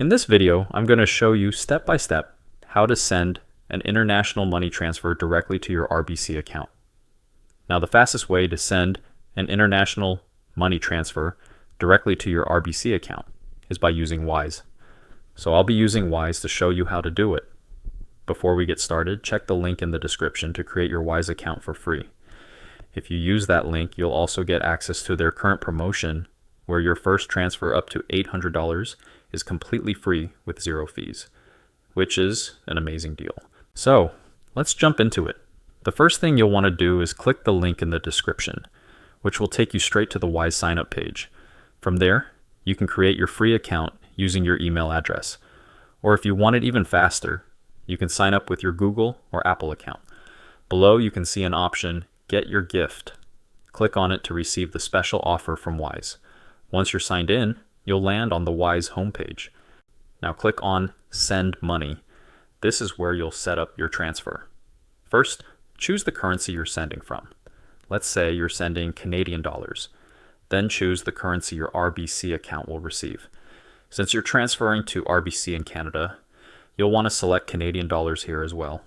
In this video, I'm going to show you step by step how to send an international money transfer directly to your RBC account. Now, the fastest way to send an international money transfer directly to your RBC account is by using Wise. So I'll be using Wise to show you how to do it. Before we get started, check the link in the description to create your Wise account for free. If you use that link, you'll also get access to their current promotion where your first transfer up to $800 is completely free with zero fees, which is an amazing deal. So let's jump into it. The first thing you'll want to do is click the link in the description, which will take you straight to the Wise sign up page. From there, you can create your free account using your email address. Or if you want it even faster, you can sign up with your Google or Apple account. Below, you can see an option, Get Your Gift. Click on it to receive the special offer from Wise. Once you're signed in, you'll land on the Wise homepage. Now click on Send Money. This is where you'll set up your transfer. First, choose the currency you're sending from. Let's say you're sending Canadian dollars. Then choose the currency your RBC account will receive. Since you're transferring to RBC in Canada, you'll want to select Canadian dollars here as well.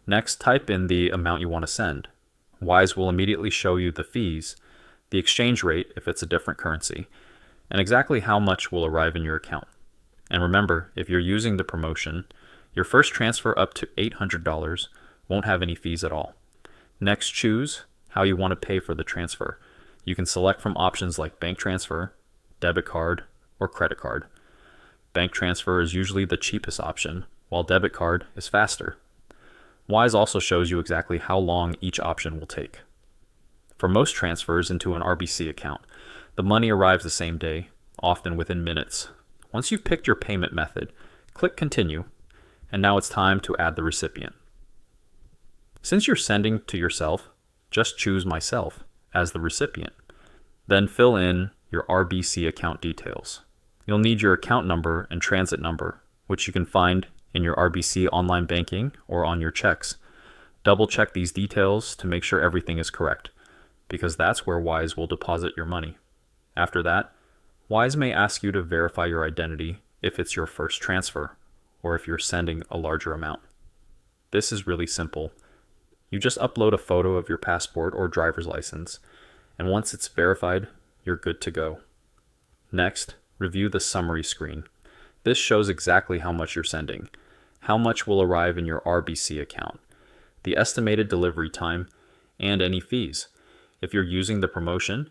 Next, type in the amount you want to send. Wise will immediately show you the fees, the exchange rate if it's a different currency, and exactly how much will arrive in your account. And remember, if you're using the promotion, your first transfer up to $800 won't have any fees at all. Next, choose how you want to pay for the transfer. You can select from options like bank transfer, debit card, or credit card. Bank transfer is usually the cheapest option, while debit card is faster. Wise also shows you exactly how long each option will take. For most transfers into an RBC account, the money arrives the same day, often within minutes. Once you've picked your payment method, click Continue, and now it's time to add the recipient. Since you're sending to yourself, just choose Myself as the recipient. Then fill in your RBC account details. You'll need your account number and transit number, which you can find in your RBC online banking or on your checks. Double check these details to make sure everything is correct, because that's where Wise will deposit your money. After that, Wise may ask you to verify your identity if it's your first transfer, or if you're sending a larger amount. This is really simple. You just upload a photo of your passport or driver's license, and once it's verified, you're good to go. Next, review the summary screen. This shows exactly how much you're sending, how much will arrive in your RBC account, the estimated delivery time, and any fees. If you're using the promotion,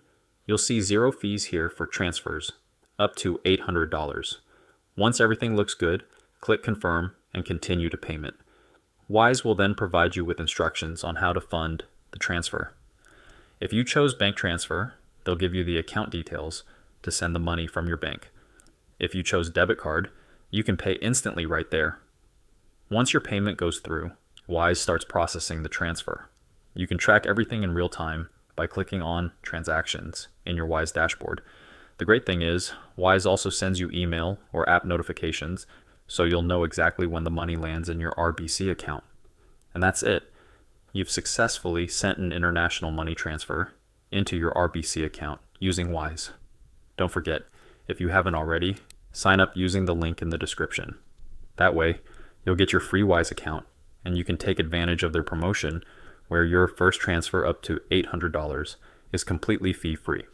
you'll see zero fees here for transfers, up to $800. Once everything looks good, click Confirm and continue to payment. Wise will then provide you with instructions on how to fund the transfer. If you chose bank transfer, they'll give you the account details to send the money from your bank. If you chose debit card, you can pay instantly right there. Once your payment goes through, Wise starts processing the transfer. You can track everything in real time by clicking on Transactions in your Wise dashboard. The great thing is, Wise also sends you email or app notifications, so you'll know exactly when the money lands in your RBC account. And that's it. You've successfully sent an international money transfer into your RBC account using Wise. Don't forget, if you haven't already, sign up using the link in the description. That way, you'll get your free Wise account, and you can take advantage of their promotion where your first transfer up to $800 is completely fee-free.